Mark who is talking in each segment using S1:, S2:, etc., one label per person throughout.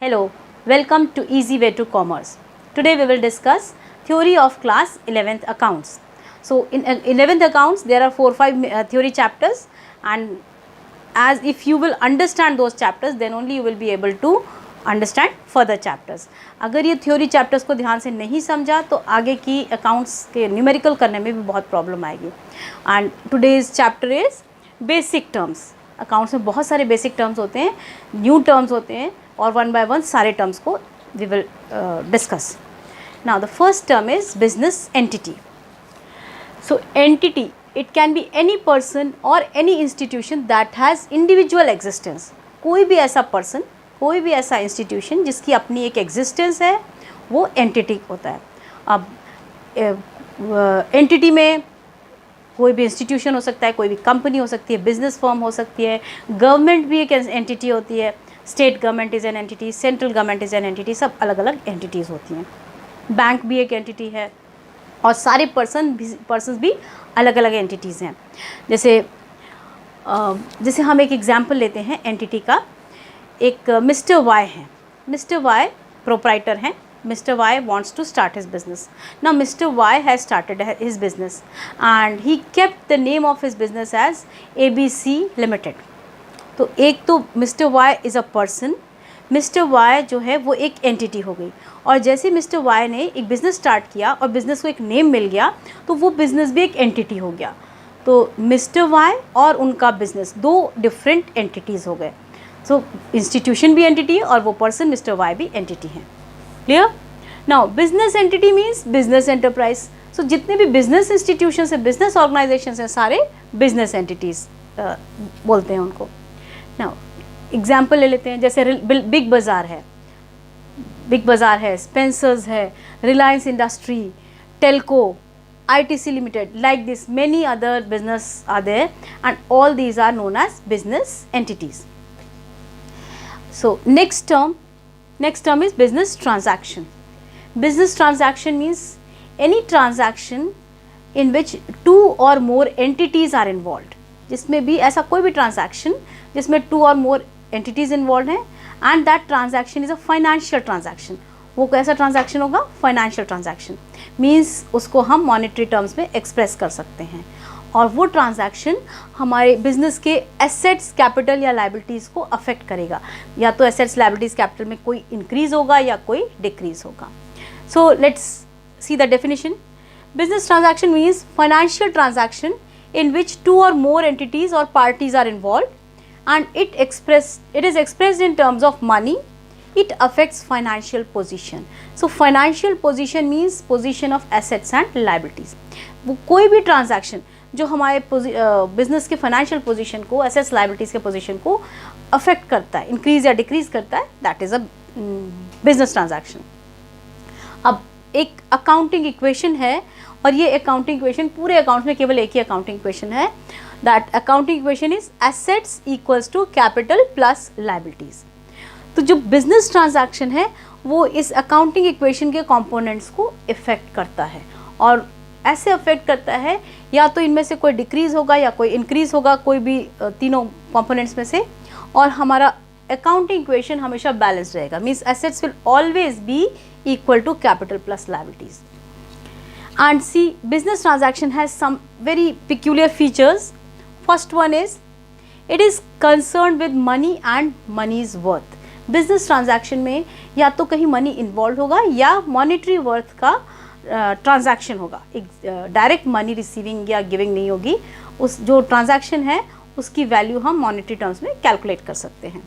S1: Hello, welcome to Easy Way to Commerce. Today we will discuss theory of class 11th accounts. So in 11th accounts there are 4-5 theory chapters, and as if you will understand those chapters then only you will be able to understand further chapters. अगर ये theory chapters को ध्यान से नहीं समझा तो आगे की accounts के numerical करने में भी बहुत problem आएगी. And today's chapter is basic terms. Accounts में बहुत सारे बेसिक टर्म्स होते हैं, न्यू टर्म्स होते हैं, और वन बाय वन सारे टर्म्स को we will discuss. Now the first term is business entity. So entity, it can be any person और any institution that has individual existence. कोई भी ऐसा पर्सन, कोई भी ऐसा इंस्टीट्यूशन जिसकी अपनी एक एग्जिस्टेंस है, वो एंटिटी होता है. अब एंटिटी में कोई भी इंस्टीट्यूशन हो सकता है, कोई भी कंपनी हो सकती है, बिजनेस फर्म हो सकती है, गवर्नमेंट भी एक एंटिटी होती है, state government is an entity, central government is an entity, सब अलग अलग एंटिटीज़ होती हैं. बैंक भी एक एंटिटी है, और सारे पर्सन्स भी अलग अलग एंटिटीज़ हैं. जैसे हम एक एग्जांपल लेते हैं एंटिटी का. एक मिस्टर वाई हैं. मिस्टर वाई प्रोप्राइटर हैं. Mr. Y wants to start his business. Now Mr. Y has started his business and he kept the name of his business as ABC Limited. तो एक तो Mr. Y is a person, Mr. Y जो है वो एक entity हो गई, और जैसे Mr. Y ने एक बिज़नेस स्टार्ट किया और बिज़नेस को एक नेम मिल गया तो वो बिज़नेस भी एक एंटिटी हो गया. तो Mr. Y और उनका बिज़नेस दो डिफरेंट एंटिटीज़ हो गए. सो इंस्टीट्यूशन भी एंटिटी है और वो पर्सन Mr. Y भी एंटिटी है. Clear? Now business entity means business enterprise. So जितने भी बिजनेस इंस्टीट्यूशन है, बिजनेस ऑर्गेनाइजेशन हैं, सारे बिजनेस एंटिटीज़ बोलते हैं उनको. नाउ एग्जाम्पल ले लेते हैं. जैसे बिग बाज़ार है, बिग बाज़ार है, स्पेंसर्स है, Reliance industry, Telco, ITC limited, like this many other business are there and all these are known as business entities. So next term is business transaction. Business transaction means any transaction in which two or more entities are involved. जिसमें भी ऐसा कोई भी transaction जिसमें two or more entities involved हैं, and that transaction is a financial transaction. वो कैसा transaction होगा? Financial transaction means उसको हम monetary terms में express कर सकते हैं, और वो ट्रांजैक्शन हमारे बिजनेस के एसेट्स, कैपिटल या लाइबिलिटीज़ को अफेक्ट करेगा. या तो एसेट्स, लाइबिलिटीज़, कैपिटल में कोई इंक्रीज होगा या कोई डिक्रीज होगा. So let's see the definition. Business transaction means financial transaction in which two or more entities or parties are involve and it is expressed in terms of money. It affects financial position. So financial position means position of assets and liabilities. वो कोई भी transaction जो हमारे business के financial position को, assets, liabilities के position को affect करता है, इंक्रीज या डिक्रीज करता है, that is a business transaction. अब एक अकाउंटिंग इक्वेशन है, और ये अकाउंटिंग इक्वेशन पूरे अकाउंट्स में केवल एक ही अकाउंटिंग इक्वेशन है. That accounting equation is assets equals to capital plus liabilities. तो जो बिजनेस ट्रांजैक्शन है वो इस अकाउंटिंग इक्वेशन के कंपोनेंट्स को इफ़ेक्ट करता है, और ऐसे अफेक्ट करता है या तो इनमें से कोई डिक्रीज़ होगा या कोई इंक्रीज़ होगा, कोई भी तीनों कंपोनेंट्स में से, और हमारा अकाउंटिंग इक्वेशन हमेशा बैलेंस रहेगा. Means assets will always be equal to capital plus liabilities. And see business transaction has some very peculiar features. First one is it is concern with money and money's worth. Business transaction में या तो कहीं money involve होगा या monetary worth का transaction होगा. एक direct money receiving या गिविंग नहीं होगी. उस जो ट्रांजैक्शन है उसकी वैल्यू हम मॉनेटरी टर्म्स में कैलकुलेट कर सकते हैं.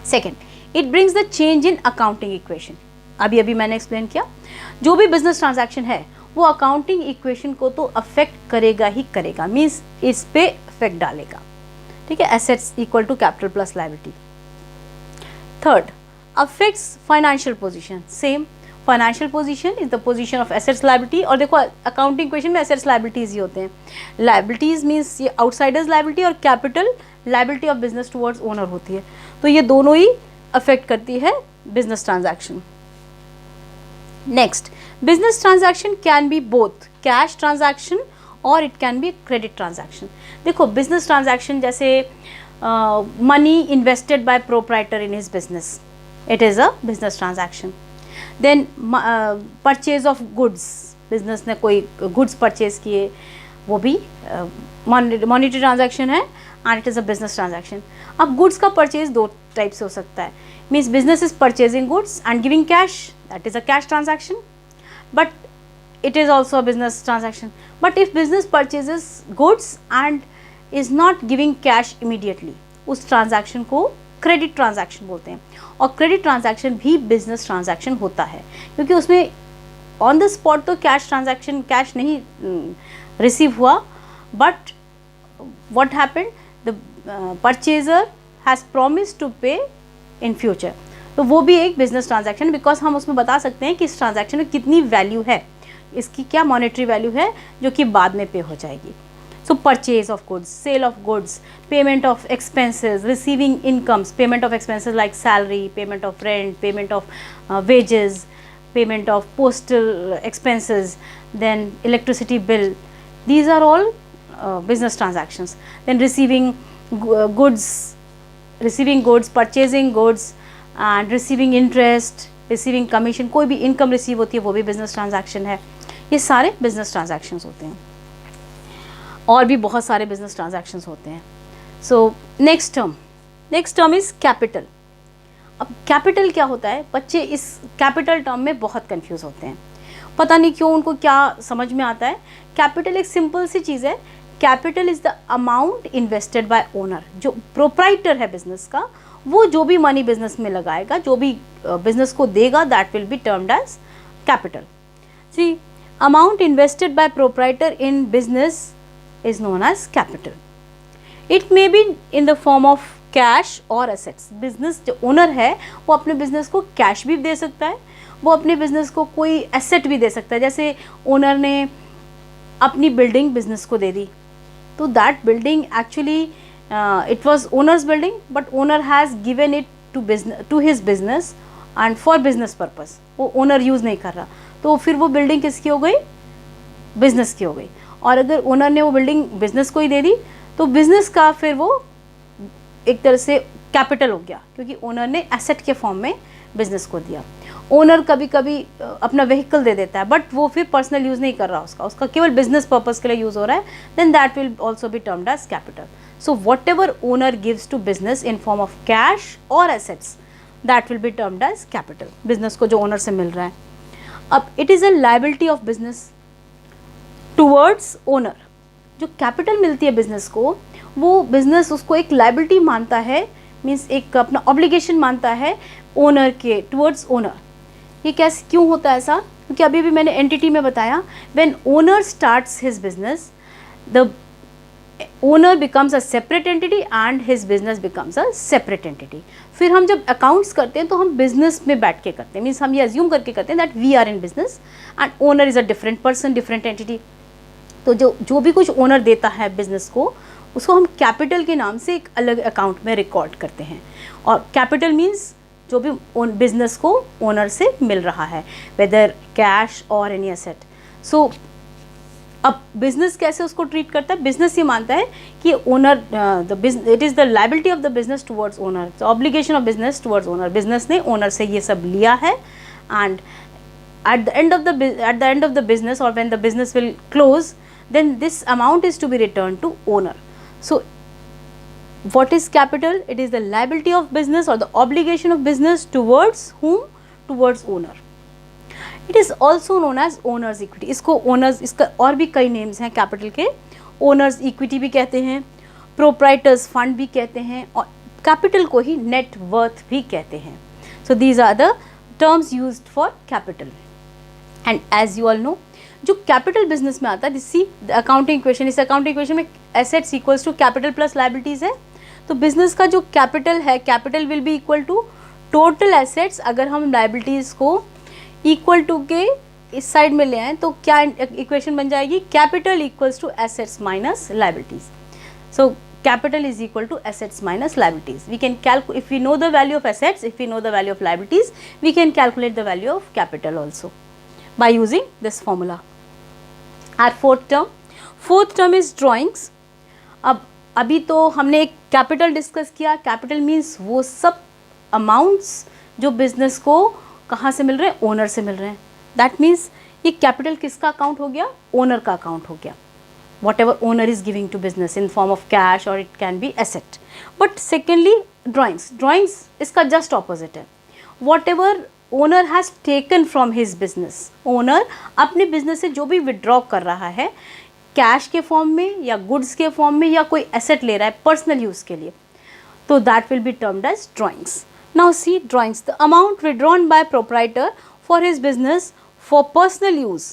S1: Second, it brings the change in accounting equation. अभी मैंने एक्सप्लेन किया, जो भी बिजनेस ट्रांजैक्शन है वो अकाउंटिंग इक्वेशन को तो अफेक्ट करेगा ही करेगा. मीन्स इस पे अफेक्ट डालेगा. ठीक है, assets equal to capital plus liability. Third, affects financial position. Same, financial position is the position of assets, liability. और देखो अकाउंटिंग इक्वेशन में एसेट्स, लायबिलिटीज ही होते हैं. लायबिलिटीज मीन्स ये आउटसाइडर्स लायबिलिटी, और capital liability of business towards owner होती है. तो ये दोनों ही अफेक्ट करती है business transaction. Next, business transaction can be both cash transaction और it can be credit transaction. देखो बिजनेस ट्रांजैक्शन जैसे money invested by proprietor in his business, it is a business transaction. Then purchase of goods, business ने कोई goods purchase किए, वो भी monetary transaction है and it is a business transaction. अब goods का purchase दो type से हो सकता है, means business is purchasing goods and giving cash, that is a cash transaction, but it is also a business transaction. But if business purchases goods and is not giving cash immediately, उस transaction को credit transaction बोलते हैं, और credit transaction भी business transaction होता है, क्योंकि उसमें ऑन द स्पॉट तो कैश ट्रांजैक्शन, कैश नहीं रिसीव हुआ, but what happened, the purchaser has promise to pay in future, तो वो भी एक बिजनेस ट्रांजैक्शन, बिकॉज हम उसमें बता सकते हैं कि इस ट्रांजैक्शन में कितनी वैल्यू है, इसकी क्या मॉनेटरी वैल्यू है जो कि बाद में पे हो जाएगी. So purchase of goods, sale of goods, payment of expenses, receiving incomes, payment of expenses like salary, payment of rent, payment of wages, payment of postal expenses, then electricity bill. These are all business transactions. Then receiving goods, purchasing goods and receiving interest, receiving commission, कोई भी income receive होती है वो भी business transaction है. ये सारे business transactions होते हैं, और भी बहुत सारे बिजनेस ट्रांजैक्शंस होते हैं. So next term is capital. अब कैपिटल क्या होता है, बच्चे इस कैपिटल टर्म में बहुत कंफ्यूज होते हैं, पता नहीं क्यों, उनको क्या समझ में आता है. कैपिटल एक सिंपल सी चीज़ है. Capital is the amount invested bye owner. जो प्रोप्राइटर है बिजनेस का, वो जो भी मनी बिजनेस में लगाएगा, जो भी बिजनेस को देगा, that will be termed as capital. See, amount invested by proprietor in business is known as capital. It may be in the form of cash or assets. Business जो owner है वो अपने बिजनेस को cash भी दे सकता है, वो अपने बिजनेस को कोई एसेट भी दे सकता है. जैसे ओनर ने अपनी बिल्डिंग बिजनेस को दे दी, तो that building actually it was owner's building, but owner has given it to his business and for business purpose. वो ओनर यूज़ नहीं कर रहा, तो फिर वो बिल्डिंग किसकी हो गई, बिजनेस की हो गई. और अगर ओनर ने वो बिल्डिंग बिजनेस को ही दे दी, तो बिजनेस का फिर वो एक तरह से कैपिटल हो गया, क्योंकि ओनर ने एसेट के फॉर्म में बिजनेस को दिया. ओनर कभी कभी अपना व्हीकल दे देता है, बट वो फिर पर्सनल यूज़ नहीं कर रहा, उसका केवल बिजनेस पर्पस के लिए यूज़ हो रहा है, then that will also be termed as capital. So whatever owner gives to business in form of cash और assets, that will be termed as capital. Business को जो ओनर से मिल रहा है. अब it is a liability of business towards owner. जो capital मिलती है बिजनेस को, वो बिजनेस उसको एक लायबिलिटी मानता है, मीन्स एक अपना ऑब्लिगेशन मानता है ओनर के टूवर्ड्स ओनर. ये कैसे, क्यों होता है ऐसा, क्योंकि अभी भी मैंने एंटिटी में बताया, when owner starts his business, the owner becomes a separate entity and his business becomes a separate entity. फिर हम जब अकाउंट्स करते हैं तो हम बिजनेस में बैठ के करते हैं, मीन्स हम ये अज्यूम करके करते हैं that we are in business and owner is a different person, different entity. तो जो भी कुछ ओनर देता है बिजनेस को, उसको हम कैपिटल के नाम से एक अलग अकाउंट में रिकॉर्ड करते हैं. और कैपिटल मीन्स जो भी बिजनेस को ओनर से मिल रहा है, वेदर कैश और एनी एसेट. सो अब बिजनेस कैसे उसको ट्रीट करता है, बिजनेस ये मानता है कि owner it is the liability of the business towards owner, the obligation of business towards owner. Business ने ओनर से ये सब लिया है, and at the end of the business, or when the business will close, then this amount is to be returned to owner. So what is capital? It is the liability of business or the obligation of business towards whom? Towards owner. It is also known as owner's equity. इसको owners, इसका और भी कई names हैं capital के. Owner's equity भी कहते हैं, proprietors fund भी कहते हैं, और capital को ही net worth भी कहते हैं. So these are the terms used for capital. And as you all know, जो कैपिटल बिजनेस में आता है, सी अकाउंटिंग इक्वेशन, इस अकाउंटिंग इक्वेशन में assets equals to capital plus liabilities है. तो बिजनेस का जो कैपिटल है, capital will be equal to total assets. अगर हम लायबिलिटीज़ को इक्वल टू के इस साइड में ले आएँ तो क्या इक्वेशन बन जाएगी, capital equals to assets minus liabilities. So capital is equal to assets minus liabilities. We can calculate, if we know the value of assets, if we know the value of liabilities, we can calculate the value of capital also by using this formula. Our fourth term is drawings. अब अभी तो हमने एक capital discuss किया. Capital means वो सब amounts जो business को कहाँ से मिल रहे हैं, ओनर से मिल रहे हैं। दैट मीन्स ये कैपिटल किसका अकाउंट हो गया, ओनर का अकाउंट हो गया। whatever owner is giving to business in form of cash or it can be asset. But secondly, drawings इसका just opposite है। whatever owner has taken from his business, owner अपने business से जो भी withdraw कर रहा है कैश के फॉर्म में या गुड्स के फॉर्म में या कोई एसेट ले रहा है पर्सनल यूज़ के लिए, तो that will be termed as drawings. Now see drawings, the amount withdrawn by proprietor for his business for personal use,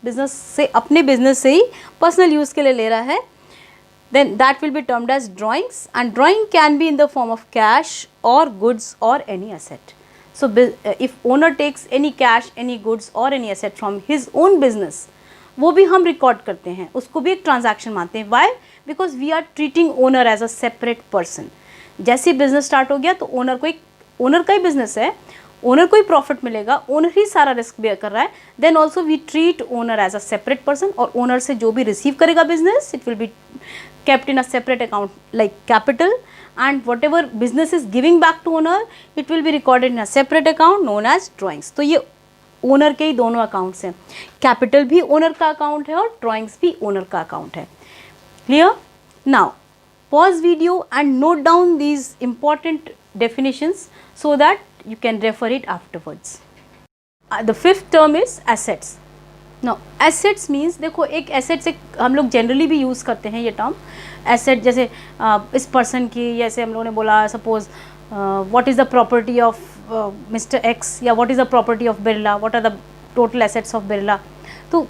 S1: business से अपने बिजनेस से ही पर्सनल यूज़ के लिए ले रहा है, then that will be termed as drawings, and drawing can be in the form of cash or goods or any asset. So if owner takes any cash, any goods or any asset from his own business, वो भी हम record करते हैं, उसको भी एक transaction मानते हैं। Why? Because we are treating owner as a separate person. जैसे बिजनेस स्टार्ट हो गया तो ओनर को एक, ओनर का ही बिजनेस है, ओनर को ही प्रॉफिट मिलेगा, ओनर ही सारा रिस्क बेयर कर रहा है, then also we treat owner as a separate person, और ओनर से जो भी रिसीव करेगा business it will be kept in a separate account like capital, and whatever business is giving back to owner it will be recorded in a separate account known as drawings. तो ये owner के ही दोनों accounts हैं, capital भी owner का account है और drawings भी ओनर का अकाउंट है। Clear? Now pause video and note down these important definitions so that you can refer it afterwards. The fifth term is assets. Now assets means, देखो एक asset से हम लोग जनरली भी यूज़ करते हैं ये टर्म एसेट, जैसे इस पर्सन की, जैसे हम लोगों ने बोला suppose what is the property of mister X या what is the property of Birla, what are the total assets of Birla. तो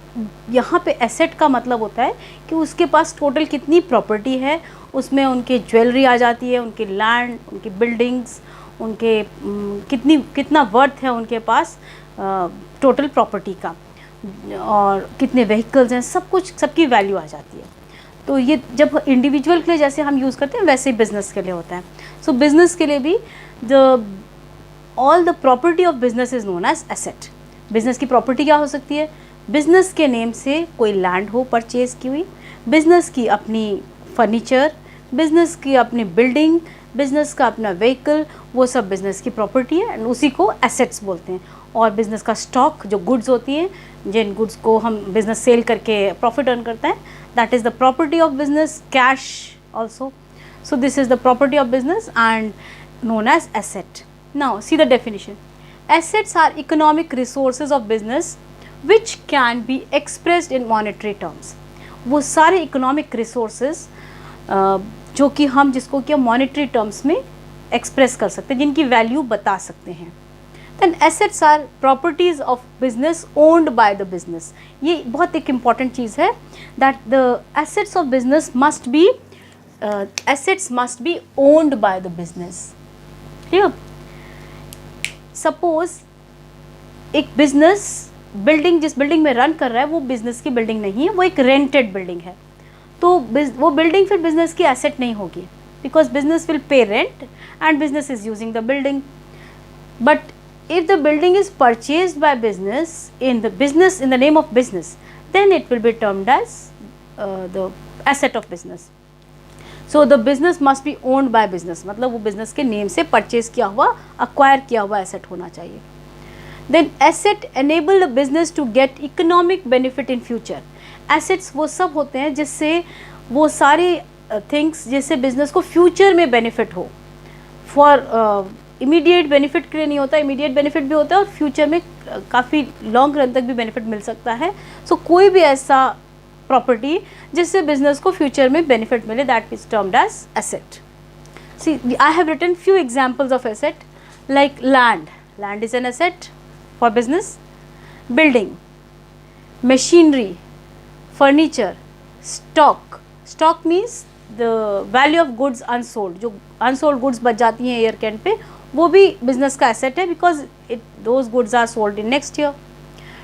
S1: यहाँ पे एसेट का मतलब होता है कि उसके पास टोटल कितनी प्रॉपर्टी है, उसमें उनकी ज्वेलरी आ जाती है, उनकी लैंड, उनकी बिल्डिंग्स, उनके कितना वर्थ है उनके पास टोटल प्रॉपर्टी का, और कितने व्हीकल्स हैं, सब कुछ, सबकी वैल्यू आ जाती है। तो ये जब इंडिविजुअल के लिए जैसे हम यूज़ करते हैं वैसे ही बिज़नेस के लिए होता है। सो बिज़नेस के लिए भी all the property of business is known as asset. Business की प्रॉपर्टी क्या हो सकती है? बिज़नेस के नेम से कोई लैंड हो परचेज़ की हुई, बिज़नेस की अपनी फर्नीचर, बिज़नेस की अपनी बिल्डिंग, बिज़नेस का अपना व्हीकल, वो सब बिज़नेस की प्रॉपर्टी है एंड उसी को एसेट्स बोलते हैं। और बिज़नेस का स्टॉक, जो गुड्स होती हैं, जिन गुड्स को हम बिज़नेस सेल करके प्रॉफिट अर्न करते हैं, that is the property of business, cash also. So this is the property of business and known as asset. Now see the definition. Assets are economic resources of business which can be expressed in monetary terms. वो सारे economic resources जो कि हम जिसको क्या monetary terms में express कर सकते हैं, जिनकी value बता सकते हैं। Then assets are properties of business owned by the business. ये बहुत एक important चीज़ है that the assets of business must be owned by the business. Clear? Suppose एक बिजनेस बिल्डिंग जिस बिल्डिंग में रन कर रहा है वो बिजनेस की बिल्डिंग नहीं है, वो एक रेंटेड बिल्डिंग है, तो वो बिल्डिंग फिर बिजनेस की एसेट नहीं होगी, because business will pay rent and business is using the building. But if the building is purchased by business in the name of business, then it will be termed as the asset of business. So the business must be owned by business, मतलब वो business के name से purchase किया हुआ, acquire किया हुआ asset होना चाहिए। Then asset enable the business to get economic benefit in future. Assets वो सब होते हैं जिससे वो सारे थिंग्स जिससे बिजनेस को फ्यूचर में बेनिफिट हो। फॉर इमीडिएट बेनिफिट के लिए नहीं होता, इमीडिएट बेनिफिट भी होता है और फ्यूचर में काफ़ी लॉन्ग रन तक भी बेनिफिट मिल सकता है। सो कोई भी ऐसा प्रॉपर्टी जिससे बिजनेस को फ्यूचर में बेनिफिट मिले, that is termed as asset. See I have written few examples of asset like land is an asset for business, building, machinery, furniture, stock means the value of goods unsold, जो unsold goods बच जाती हैं year के and पे, वो भी business का asset है because those goods are sold in next year.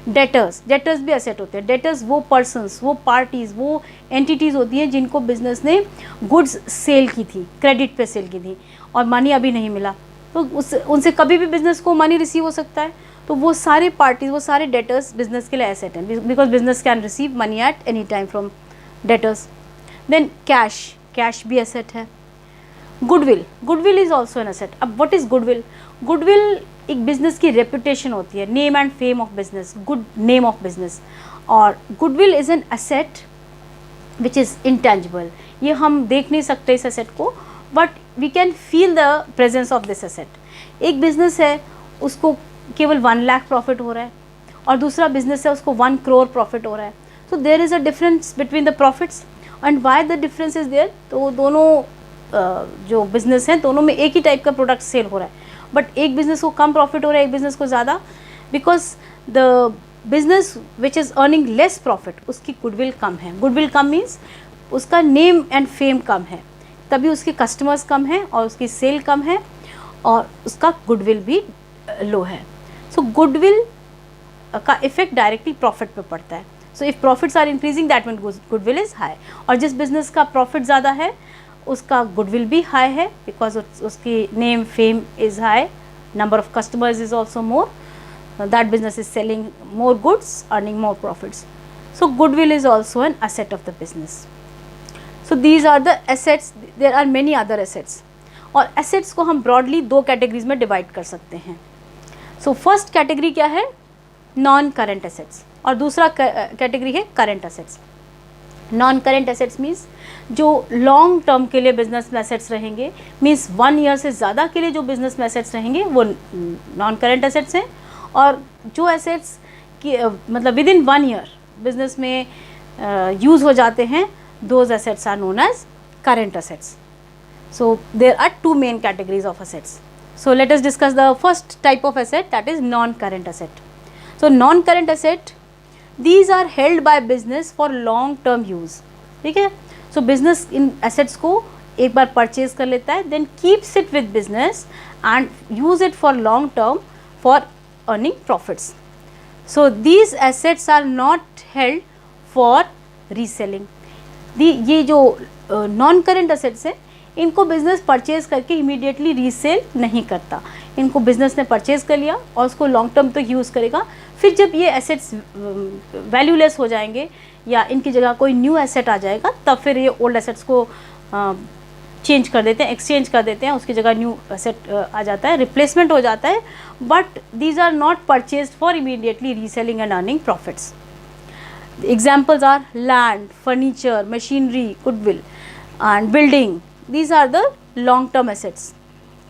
S1: Debtors भी एसेट होते हैं। डेटर्स वो पर्सन्स, वो पार्टीज़, वो एंटिटीज़ होती हैं जिनको बिजनेस ने गुड्स सेल की थी, क्रेडिट पे सेल की थी और मनी अभी नहीं मिला, तो उनसे कभी भी बिजनेस को मनी रिसीव हो सकता है। तो वो सारे पार्टीज़, वो सारे डेटर्स बिजनेस के लिए एसेट हैं because business can receive money at any time from debtors. Then cash भी एसेट है। Goodwill is also an asset. अब व्हाट इज़ गुडविल? गुडविल एक बिजनेस की रेपुटेशन होती है, name and fame of business, good name of business. और goodwill is an asset which is intangible. ये हम देख नहीं सकते इस एसेट को, but we can feel the presence of this asset. एक बिजनेस है उसको केवल 1 लाख प्रॉफिट हो रहा है और दूसरा बिजनेस है उसको 1 करोड़ प्रॉफिट हो रहा है. So there is a difference between the profits. And why the difference is there? तो दोनों जो बिजनेस हैं दोनों में एक ही टाइप का प्रोडक्ट सेल हो रहा है, बट एक बिजनेस को कम प्रॉफिट हो रहा है, एक बिजनेस को ज़्यादा. Because the business which is earning less profit उसकी गुडविल कम है. गुडविल कम मीन्स उसका नेम एंड फेम कम है, तभी उसके कस्टमर्स कम हैं और उसकी सेल कम है और उसका गुडविल भी लो है. सो गुडविल का इफेक्ट डायरेक्टली प्रॉफिट पे पड़ता है. So if profits are increasing that mean goodwill is high. और जिस बिजनेस का प्रॉफिट ज़्यादा है उसका गुडविल भी हाई है, बिकॉज उसकी name fame is high, number of customers is also more, that business is selling more goods, earning more profits. So goodwill is also an asset of the business. So these are the assets. There are many other assets. और assets को हम broadly 2 categories में divide कर सकते हैं. So first category क्या है? Non-current assets. और दूसरा category है current assets. Non-current assets means जो long term के लिए business में assets रहेंगे, means 1 year से ज़्यादा के लिए जो business में assets रहेंगे वो non-current assets हैं. और जो एसेट्स की मतलब विद इन 1 ईयर बिजनेस में यूज़ हो जाते हैं, those assets are known as current assets. So there are 2 main categories of assets. So let us discuss the first type of asset, that is non current asset. So non current asset, these are held by business for long term use. ठीक है. सो business in assets को एक बार purchase कर लेता है, then keeps it with business and use it for long term for earning profits. So these assets are not held for reselling. ये जो non current assets हैं इनको बिजनेस परचेज करके इमीडिएटली रीसेल नहीं करता. इनको बिजनेस ने परचेज कर लिया और उसको लॉन्ग टर्म तक यूज़ करेगा. फिर जब ये एसेट्स वैल्यूलेस हो जाएंगे या इनकी जगह कोई न्यू एसेट आ जाएगा, तब फिर ये ओल्ड एसेट्स को चेंज कर देते हैं, एक्सचेंज कर देते हैं, उसकी जगह न्यू एसेट आ जाता है, रिप्लेसमेंट हो जाता है. But these are not purchased for immediately reselling and earning profits. Examples are land, furniture, machinery, goodwill and building. These are the long term assets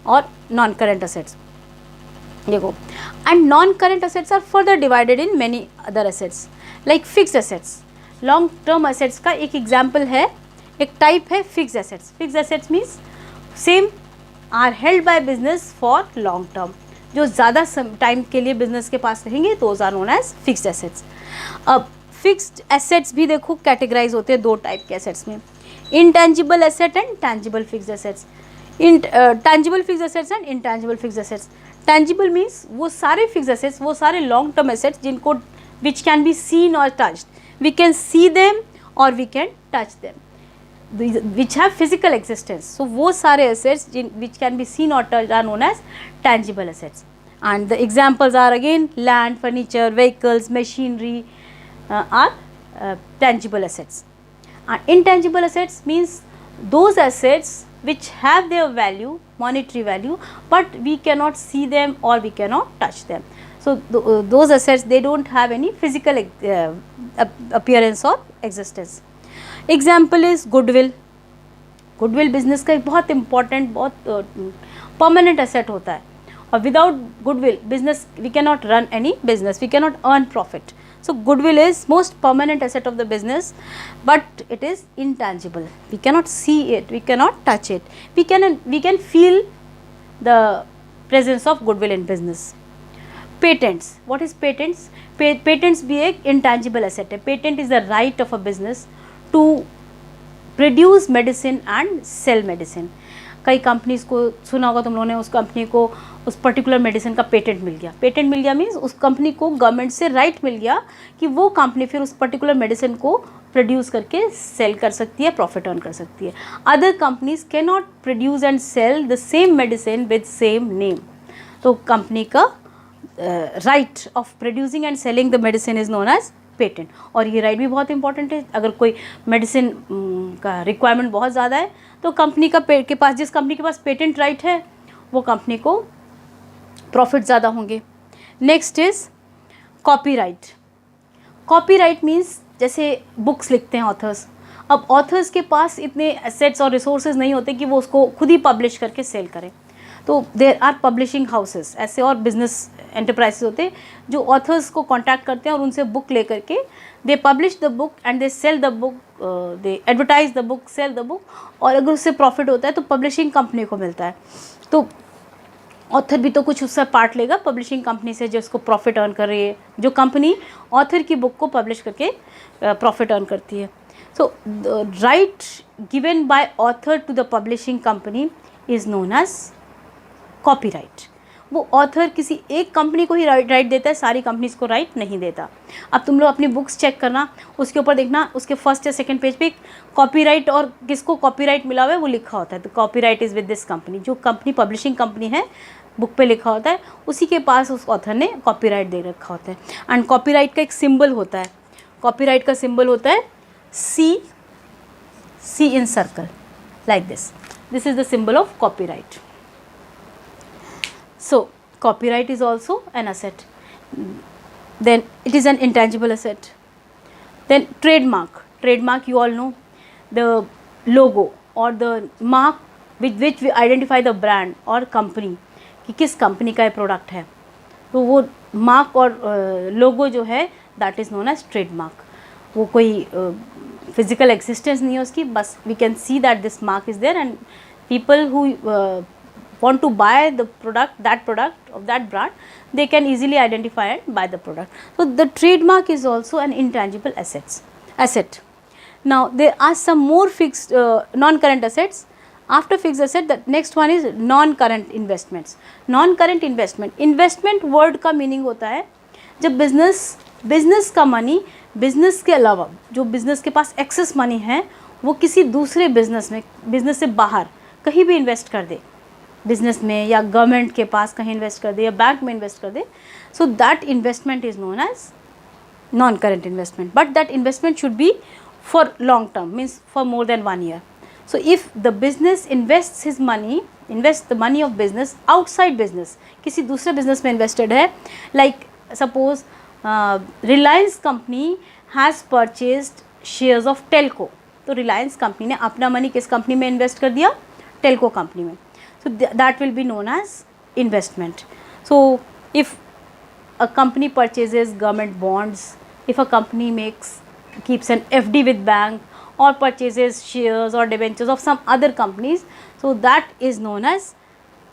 S1: or non current assets. देखो, and non current assets are further divided in many other assets like fixed assets. Long term assets का एक example है, एक type है fixed assets. Fixed assets means same are held by business for long term. जो ज़्यादा time के लिए business के पास रहेंगे तो are known as fixed assets. अब फिक्स्ड एसेट्स भी देखो कैटेगराइज होते हैं 2 टाइप के एसेट्स में, intangible asset and tangible fixed assets. Tangible fixed assets and intangible fixed assets. Tangible means वो सारे फिक्स्ड एसेट्स, वो सारे लॉन्ग टर्म एसेट्स जिनको विच कैन बी सीन और touched. We can see them और we can touch them, which have physical existence. So वो सारे assets which can be seen or touched are known as tangible assets. And the examples are again land, furniture, vehicles, machinery are tangible assets. And intangible assets means those assets which have their value, monetary value, but we cannot see them or we cannot touch them. So those assets, they don't have any physical appearance or existence. Example is goodwill. Goodwill business का एक बहुत important, बहुत permanent asset होता है, और without goodwill business we can not run any business, we can not earn profit. So goodwill is most permanent asset of the business, but it is intangible. We can not see it, we can not touch it, we can feel the presence of goodwill in business. Patents, what is patents? Patents भी एक intangible asset है. Patent is the right of a business to produce medicine and sell medicine. कई companies को सुना होगा तुम लोगों ने, उस कंपनी को उस पर्टिकुलर मेडिसिन का पेटेंट मिल गया. पेटेंट मिल गया मीन्स उस कंपनी को गवर्नमेंट से राइट मिल गया कि वो कंपनी फिर उस पर्टिकुलर मेडिसिन को प्रोड्यूस करके सेल कर सकती है, प्रॉफिट अर्न कर सकती है. Other companies can not produce and sell the same medicine with same name. तो कंपनी का right of producing and selling the medicine is known as patent. और ये राइट भी बहुत इंपॉर्टेंट है. अगर कोई मेडिसिन का रिक्वायरमेंट बहुत ज़्यादा है तो कंपनी के पास, जिस कंपनी के पास पेटेंट राइट है वो कंपनी को प्रॉफिट ज़्यादा होंगे। Next is copyright. Copyright means जैसे बुक्स लिखते हैं ऑथर्स, अब ऑथर्स के पास इतने एसेट्स और रिसोर्सेज नहीं होते कि वो उसको खुद ही पब्लिश करके सेल करें, तो देर आर पब्लिशिंग हाउसेस ऐसे और बिजनेस एंटरप्राइजेस होते हैं जो ऑथर्स को कांटेक्ट करते हैं और उनसे बुक ले करके they publish the book and they sell the book, they advertise the book, sell the book, और अगर उससे प्रॉफिट होता है तो पब्लिशिंग कंपनी को मिलता है। तो ऑथर भी तो कुछ उससे पार्ट लेगा पब्लिशिंग कंपनी से जो उसको प्रॉफिट अर्न कर रही है, जो कंपनी ऑथर की बुक को पब्लिश करके प्रॉफिट अर्न करती है। So right given by author to the publishing company is known as copyright. वो ऑथर किसी एक कंपनी को ही राइट देता है, सारी कंपनीज को राइट नहीं देता। अब तुम लोग अपनी बुक्स चेक करना, उसके ऊपर देखना उसके फर्स्ट या सेकंड पेज पे कॉपीराइट और किसको कॉपीराइट मिला हुआ है वो लिखा होता है। तो copyright is with this company, जो कंपनी पब्लिशिंग कंपनी है बुक पे लिखा होता है उसी के पास उस ऑथर ने कॉपीराइट दे रखा होता है। एंड कॉपीराइट का एक सिंबल होता है, कॉपीराइट का सिंबल होता है C in circle like this is the symbol of copyright. So copyright is also an asset. Then it is an intangible asset. Then trademark. Trademark, you all know, the logo or the mark with which we identify the brand or company कि किस company का ये product है, तो वो mark और logo जो है that is known as trademark. वो कोई फिजिकल एग्जिस्टेंस नहीं है उसकी, बस we can see that this mark is there and people who want to buy the product of that brand, they can easily identify and buy the product. So the trademark is also an intangible asset. Now there are some more fixed non-current assets. After fixed asset, the next one is non-current investments. Non-current investment word का meaning होता है जब business का money, business के अलावा जो business के पास excess money है वो किसी दूसरे बिजनेस से बाहर कहीं भी इन्वेस्ट कर दे, बिजनेस में या गवर्नमेंट के पास कहीं इन्वेस्ट कर दे या बैंक में इन्वेस्ट कर दे, so that investment is known as non current investment, but that investment should be for long term, means for more than 1 year. So if the business invests the money of business outside business, किसी दूसरे business में invested है, like suppose Reliance company has purchased shares of Telco, तो Reliance company ने अपना money किस company में invest कर दिया, टेल्को कंपनी में, so that will be known as investment. So if a company purchases government bonds, if a company keeps an FD with bank or purchases shares or debentures of some other companies, so that is known as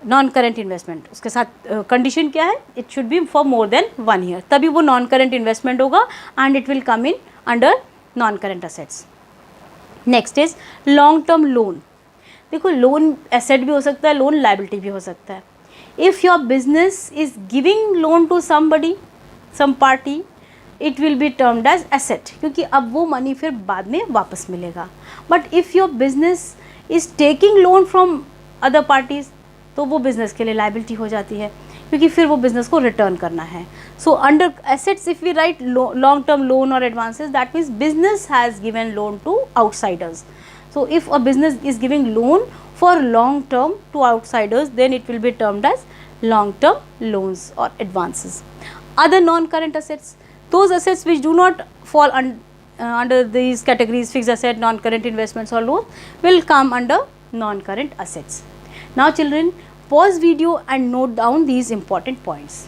S1: non-current investment. उसके साथ condition क्या है, it should be for more than 1 year, तभी वो non-current investment होगा and it will come in under non-current assets. Next is long term loan. देखो loan asset भी हो सकता है, लोन लाइबिलिटी भी हो सकता है। If your business is giving loan to somebody, some party, it will be termed as asset, क्योंकि अब वो मनी फिर बाद में वापस मिलेगा। But if your business is taking loan from other parties, तो वो बिजनेस के लिए लाइबिलिटी हो जाती है, क्योंकि फिर वो बिजनेस को रिटर्न करना है। So under assets if we write long term loan और advances, that means business has given loan to outsiders. So if a business is giving loan for long term to outsiders, then it will be termed as long term loans or advances. Other non-current assets, those assets which do not fall under these categories, fixed asset, non-current investments or loans, will come under non-current assets. Now children, pause video and note down these important points.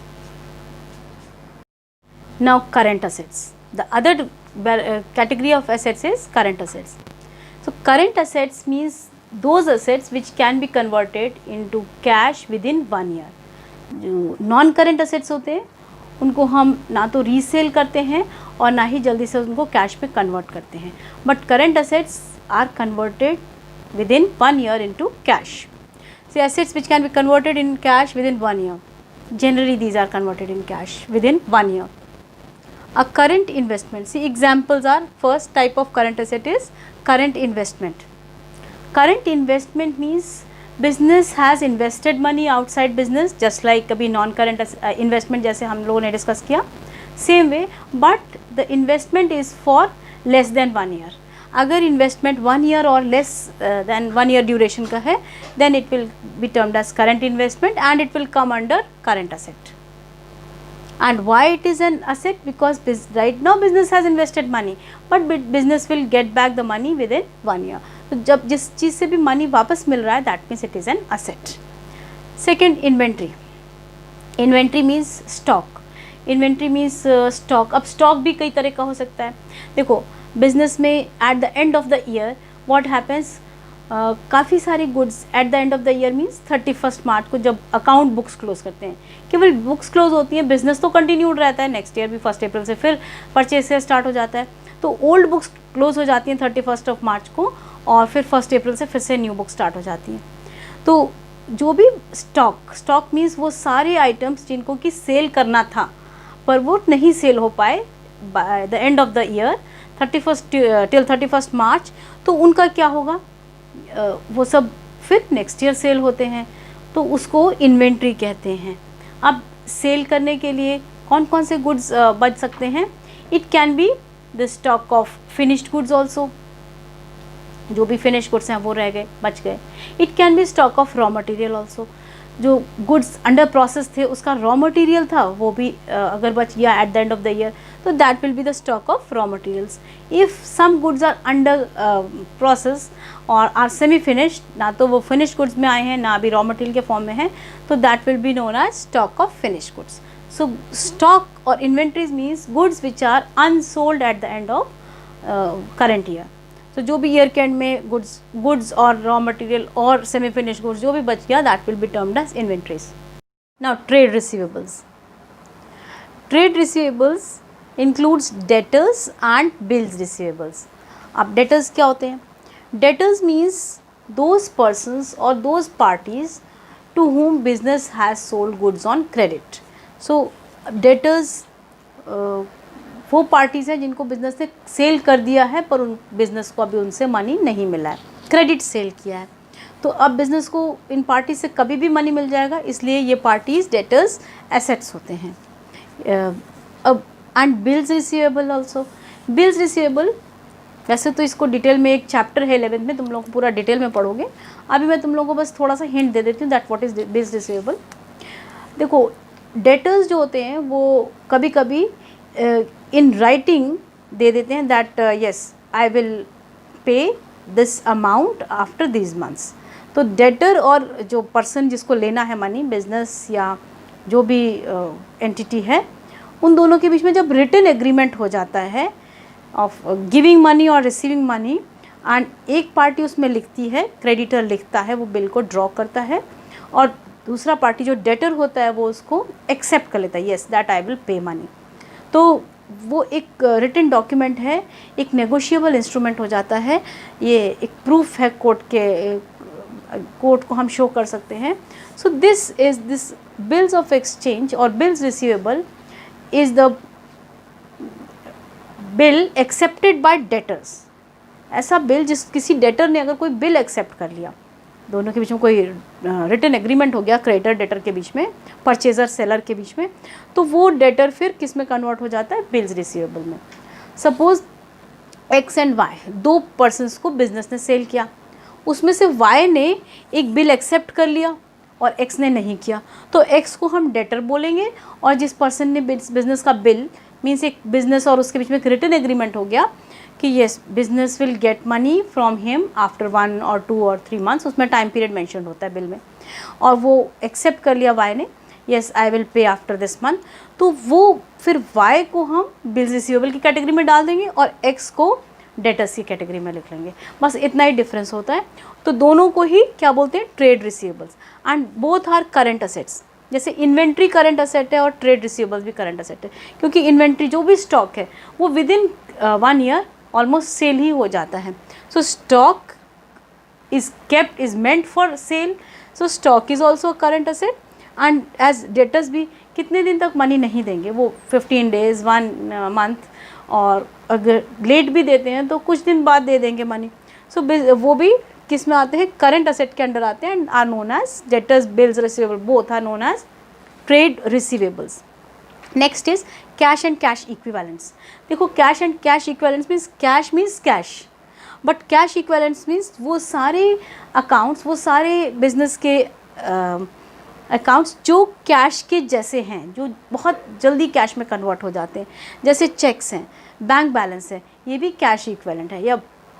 S1: Now current assets. The other category of assets is current assets. So current assets means those assets which can be converted into cash within 1 year. जो non current assets होते हैं उनको हम ना तो resale करते हैं और ना ही जल्दी से उनको कैश पे कन्वर्ट करते हैं, but current assets are converted within 1 year into cash. So assets which can be converted in cash within 1 year, generally these are converted in cash within 1 year. A current investment, see examples are, first type of current asset is current investment. Current investment means business has invested money outside business, just like कभी non current investment जैसे हम लोगों ने discuss किया, same way, but the investment is for less than 1 year. अगर investment 1 year or less than 1 year duration का है, then it will be termed as current investment and it will come under current asset. And why it is an asset? Because right now business has invested money, but business will get back the money within 1 year. तो जब जिस चीज़ से भी money वापस मिल रहा है, that means it is an asset. Second, inventory. Inventory means stock. Inventory means stock. अब stock भी कई तरह का हो सकता है. देखो, business में at the end of the year what happens, काफ़ी सारी goods at the end of the year means 31 मार्च को जब अकाउंट बुक्स क्लोज करते हैं, केवल बुक्स क्लोज होती हैं, बिजनेस तो कंटिन्यूड रहता है, नेक्स्ट ईयर भी 1 अप्रैल से फिर परचेज से स्टार्ट हो जाता है. तो ओल्ड बुक्स क्लोज हो जाती हैं 31 मार्च को, और फिर 1 अप्रैल से फिर से न्यू बुक स्टार्ट हो जाती हैं. तो जो भी स्टॉक मीन्स वो सारे आइटम्स जिनको कि सेल करना था पर वो नहीं सेल हो pi by the end of the year 31 मार्च, तो उनका क्या होगा, वो सब फिर नेक्स्ट ईयर सेल होते हैं, तो उसको इन्वेंट्री कहते हैं. अब सेल करने के लिए कौन कौन से गुड्स बच सकते हैं? It can B the stock of finished goods also, जो भी फिनिश्ड गुड्स हैं वो रह गए, बच गए. It can B stock of raw material also, जो गुड्स अंडर प्रोसेस थे उसका रॉ मटेरियल था वो भी अगर बच गया at the end of the year, तो that will be the stock of raw materials. If some goods are under process और आर सेमी फिनिश्ड, ना तो वो फिनिश्ड गुड्स में आए हैं ना अभी रॉ मटेरियल के फॉर्म में हैं, तो that will be known as stock of finished goods. So stock और inventories means goods which are unsold at the end of current year. तो जो भी ईयर के एंड में गुड्स और रॉ मटेरियल और सेमी फिनिश्ड गुड्स जो भी बच गया, that will be termed as inventories. Now trade receivables. Trade receivables includes debtors and bills receivables. अब डेटर्स क्या होते हैं? डेटर्स मीन्स दोज पर्सन्स और those parties to whom business has sold goods on credit. So debtors वो parties हैं जिनको business ने सेल कर दिया है पर उन बिज़नेस को अभी उनसे मनी नहीं मिला है, क्रेडिट सेल किया है, तो अब बिज़नेस को इन पार्टी से कभी भी मनी मिल जाएगा, इसलिए ये पार्टीज़ डेटर्स एसेट्स होते हैं. अब and bills receivable also. Bills receivable वैसे तो इसको डिटेल में एक चैप्टर है 11th में, तुम लोग पूरा डिटेल में पढ़ोगे. अभी मैं तुम लोगों को बस थोड़ा सा हिंट दे देती हूँ that what is bills receivable. देखो, डेटर्स जो होते हैं वो कभी कभी इन राइटिंग दे देते हैं that yes I will pay this amount after this months. तो डेटर और जो पर्सन जिसको लेना है मनी, बिजनेस या जो भी एंटिटी है, उन दोनों के बीच में जब रिटन एग्रीमेंट हो जाता है ऑफ गिविंग मनी और रिसीविंग मनी, एंड एक पार्टी उसमें लिखती है, क्रेडिटर लिखता है, वो बिल को ड्रॉ करता है, और दूसरा पार्टी जो डेटर होता है वो उसको एक्सेप्ट कर लेता है, yes that I will pay money. तो वो एक रिटन डॉक्यूमेंट है, एक नेगोशिएबल इंस्ट्रूमेंट हो जाता है. ये एक प्रूफ है कोर्ट को हम शो कर सकते हैं. So this bills of exchange और bills receivable is the bill accepted by debtors. ऐसा बिल जिस किसी डेटर ने अगर कोई बिल एक्सेप्ट कर लिया, दोनों के बीच में कोई रिटन एग्रीमेंट हो गया, क्रेडिटर डेटर के बीच में, परचेजर सेलर के बीच में, तो वो डेटर फिर किस में कन्वर्ट हो जाता है? बिल्स रिसीवेबल में. सपोज एक्स एंड वाई, दो पर्सनस को बिजनेस ने सेल किया, उसमें से वाई ने एक बिल एक्सेप्ट कर लिया और एक्स ने नहीं किया, तो एक्स को हम डेटर बोलेंगे, और जिस पर्सन ने बिजनेस का बिल मीन्स एक बिजनेस और उसके बीच में एक रिटन एग्रीमेंट हो गया कि yes business will get money from him after 1 or 2 or 3 months, उसमें टाइम पीरियड मेंशन होता है बिल में, और वो एक्सेप्ट कर लिया वाई ने, yes I will pay after this month, तो वो फिर वाई को हम बिल्स रिसीवेबल की कैटेगरी में डाल देंगे और एक्स को डेटर्स की कैटेगरी में लिख लेंगे. बस इतना ही डिफरेंस होता है. तो दोनों को ही क्या बोलते हैं? Trade receivables. And both are current assets. जैसे इन्वेंट्री करंट असेट है और ट्रेड रिसीवेबल्स भी करंट असेट है, क्योंकि इन्वेंट्री जो भी स्टॉक है वो within 1 year almost sale ही हो जाता है. So stock is kept, is meant for sale, so stock is also current asset. And as debtors भी कितने दिन तक मनी नहीं देंगे, वो 15 days 1 month, और अगर लेट भी देते हैं तो कुछ दिन बाद दे देंगे मनी. सो वो भी किस में आते हैं? करंट असेट के अंडर आते हैं, and are known as debtors bills receivable, both are known as trade receivables. Next is cash and cash equivalents. देखो, cash and cash equivalents means cash but cash equivalents means वो सारे accounts, वो सारे business के accounts जो cash के जैसे हैं, जो बहुत जल्दी कैश में कन्वर्ट हो जाते हैं, जैसे चेक्स हैं, बैंक बैलेंस है, ये भी कैश इक्विवेलेंट है। या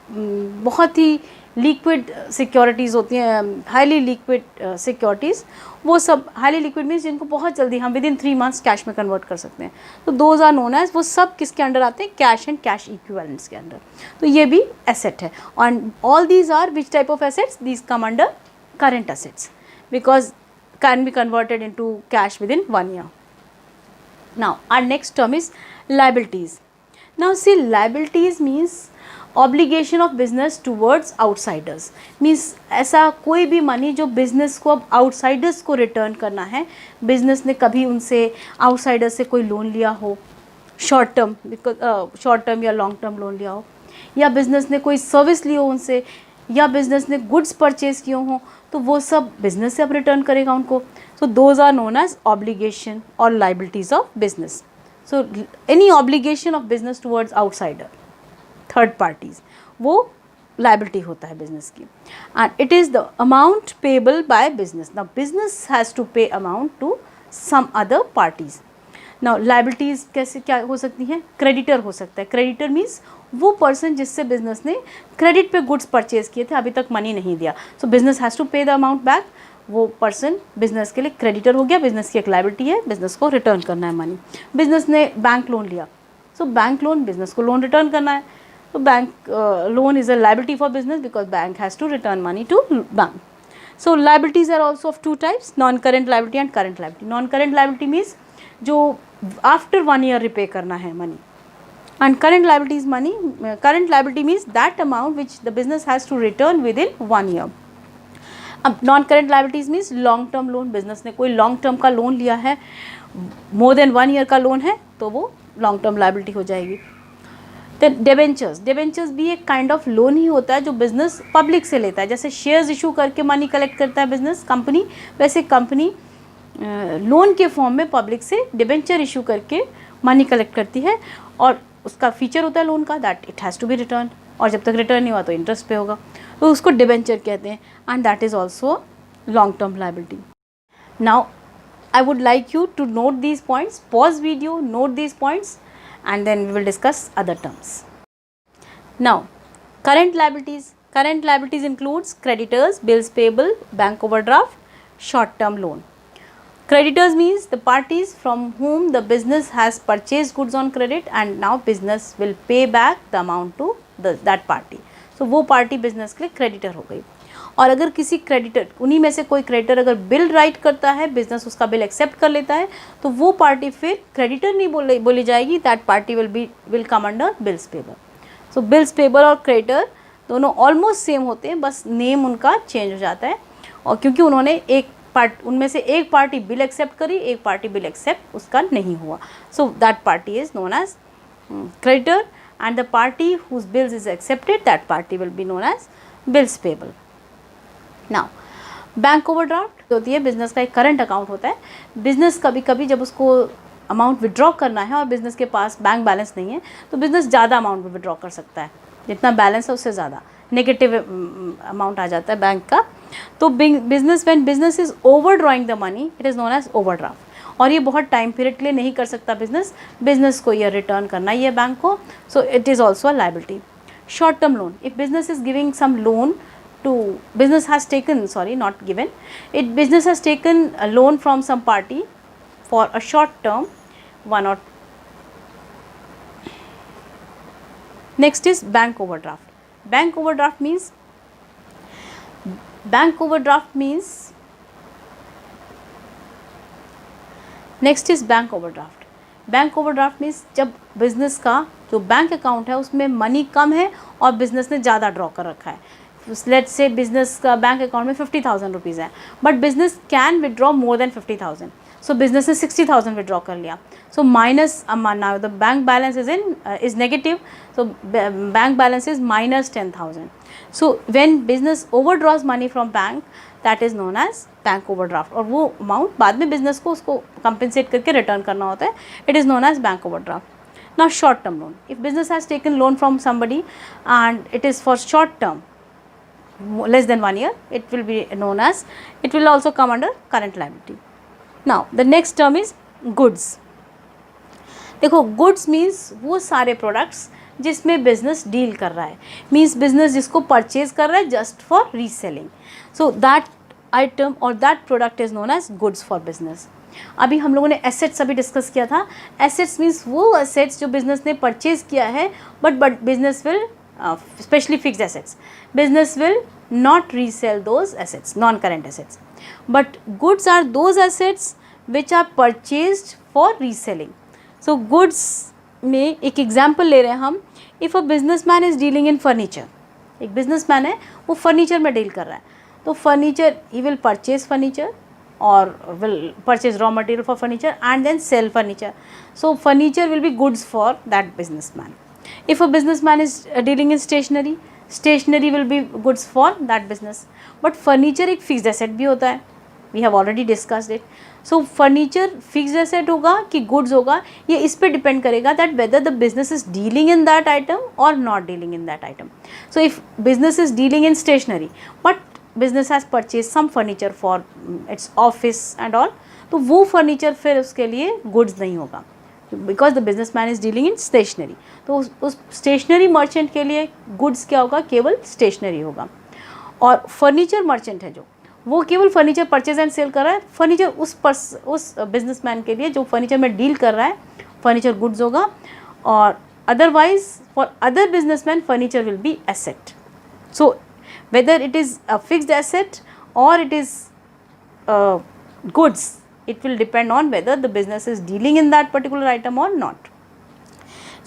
S1: बहुत ही लिक्विड सिक्योरिटीज़ होती हैं, हाईली लिक्विड सिक्योरिटीज़, वो सब हाईली लिक्विड मीन्स जिनको बहुत जल्दी हम विद इन 3 मंथ्स कैश में कन्वर्ट कर सकते हैं। तो दोज आर नोन एज, वो सब किसके अंडर आते हैं, कैश एंड कैश इक्विवेलेंट्स के अंडर। तो ये भी एसेट है। And all these are which type of assets, these come under current assets because can be converted into cash within 1 year. Now our next term is liabilities. Now see, liabilities means obligation of business towards outsiders, means ऐसा कोई भी money जो business को अब outsiders को return करना है। Business ने कभी उनसे आउटसाइडर्स से कोई लोन लिया हो, शॉर्ट टर्म या लॉन्ग टर्म लोन लिया हो, या बिजनेस ने कोई सर्विस ली हो उनसे, या बिजनेस ने गुड्स परचेज किए हों, तो वो सब बिजनेस से अब रिटर्न करेगा उनको। So those are known as obligation और liabilities of business. So any obligation of business towards outsider, third parties, वो लाइबिलिटी होता है बिजनेस की। And it is the amount payable by business. Now business has to pay amount to some other parties. Now liabilities कैसे क्या हो सकती हैं, creditor हो सकता है। क्रेडिटर मीन्स वो पर्सन जिससे बिजनेस ने क्रेडिट पे गुड्स परचेज किए थे, अभी तक मनी नहीं दिया, सो बिजनेस हैज़ टू पे द अमाउंट बैक। वो पर्सन बिजनेस के लिए क्रेडिटर हो गया, बिजनेस की एक लाइबिलिटी है, बिजनेस को रिटर्न करना है मनी। बिजनेस ने बैंक लोन लिया, सो बैंक लोन बिजनेस को लोन रिटर्न करना है, तो bank loan is a liability for business because bank has to return money to bank. So liabilities are also of 2 types, non current liability and current liability. Non current liability means जो after 1 year repay करना है money, and current liabilities money, current liability means that amount which the business has to return within 1 year. अब non current liabilities means long term loan, business ने कोई long term का loan लिया है, मोर than 1 year का loan है, तो वो लॉन्ग टर्म लाइबिलिटी हो जाएगी। देन डिबेंचर्स, डिबेंचर्स भी एक काइंड ऑफ लोन ही होता है जो बिजनेस पब्लिक से लेता है। जैसे शेयर्स इशू करके मनी कलेक्ट करता है बिजनेस, कंपनी, वैसे कंपनी लोन के फॉर्म में पब्लिक से डिबेंचर इशू करके मनी कलेक्ट करती है, और उसका फीचर होता है लोन का that it has to be return, और जब तक रिटर्न नहीं हुआ तो इंटरेस्ट पे होगा, तो उसको डिबेंचर कहते हैं। And that is also long term liability. Now I would like you to note these points, pause video, note these points, and then we will discuss other terms. Now current liabilities includes creditors, bills payable, bank overdraft, short term loan. Creditors means the parties from whom the business has purchased goods on credit and now business will pay back the amount to that party. So वो party business के लिए creditor हो गई। और अगर किसी creditor, उन्हीं में से कोई क्रेडिटर अगर बिल राइट करता है, बिजनेस उसका बिल एक्सेप्ट कर लेता है, तो वो पार्टी फिर क्रेडिटर नहीं बोली जाएगी, that party will come under bills payable. So bills payable और क्रेडिटर दोनों ऑलमोस्ट सेम होते हैं, बस नेम उनका चेंज हो जाता है, और क्योंकि उन्होंने उनमें से एक पार्टी बिल एक्सेप्ट करी, एक पार्टी बिल एक्सेप्ट उसका नहीं हुआ, so that party is known as creditor, and the party whose bills is accepted, that party will be known as bills payable. Now bank overdraft होती है, business का एक current account होता है। Business कभी कभी जब उसको अमाउंट विड्रॉ करना है और बिजनेस के पास बैंक बैलेंस नहीं है, तो बिजनेस ज़्यादा अमाउंट में विड्रॉ कर सकता है, जितना बैलेंस है उससे ज़्यादा नेगेटिव अमाउंट आ जाता है बैंक का। तो business when business is over drawing the money, it is known as overdraft, और ये बहुत टाइम पीरियड के लिए नहीं कर सकता बिजनेस को ये रिटर्न करना ही है बैंक को, so it is also a liability. Short term loan, if business is giving some loan to business has taken, sorry, not given, business has taken a loan from some party for a short term, one or next is bank overdraft. Bank overdraft means next is bank overdraft. Bank overdraft means जब business का जो bank account है उसमें money कम है और business ने ज़्यादा draw कर रखा है। लेट्स से बिजनेस का बैंक अकाउंट में 50,000 रुपीज़ है, but business can withdraw more than 50,000, so business ने 60,000 विड्रॉ कर लिया, so minus now the bank balance is negative, so bank balance is minus 10,000. So when business overdraws money from bank, that is known as bank overdraft, और वो amount बाद में business को उसको compensate करके रिटर्न करना होता है, it is known as bank overdraft. Now short term loan, if business has taken loan from somebody and it is for short term, less than 1 year, it will be known as, it will also come under current liability. Now the next term is goods. देखो goods means वो सारे products जिसमें business deal कर रहा है, means business जिसको purchase कर रहा है just for reselling, so that item और that product is known as goods for business. अभी हम लोगों ने एसेट्स अभी डिस्कस किया था. एसेट्स मीन्स वो एसेट्स जो बिजनेस ने परचेज किया है, but business will, specially fixed assets, business will not resell those assets, non current assets. But goods are those assets which are purchased for reselling. So goods में एक example ले रहे हैं हम. If a businessman is dealing in furniture, एक businessman है वो furniture में डील कर रहा है, तो furniture he will purchase furniture or will purchase raw material for furniture and then sell furniture. So furniture will be goods for that businessman. If a businessman is dealing in stationery, stationery will be goods for that business. But furniture एक fixed asset भी होता है, we have already discussed it. So furniture fixed asset होगा कि goods होगा, ये इस पे depend करेगा that whether the business is dealing in that item or not dealing in that item. So if business is dealing in stationery but business has purchase some furniture for its office and all, तो वो furniture फिर उसके लिए goods नहीं होगा, because the business man is dealing in stationery. तो उस stationery merchant के लिए गुड्स क्या होगा, केवल स्टेशनरी होगा. और फर्नीचर मर्चेंट है जो, वो केवल फर्नीचर परचेज एंड सेल कर रहा है. फर्नीचर उस बिजनेस मैन के लिए जो फर्नीचर में डील कर रहा है, फर्नीचर गुड्स होगा. और otherwise for other business man furniture will be asset. So whether it is a fixed asset or it is goods, it will depend on whether the business is dealing in that particular item or not.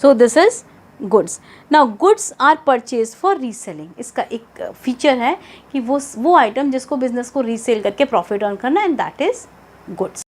S1: So this is goods. Now goods are purchased for reselling. इसका एक feature है कि वो item जिसको business को resale करके profit earn करना, and that is goods.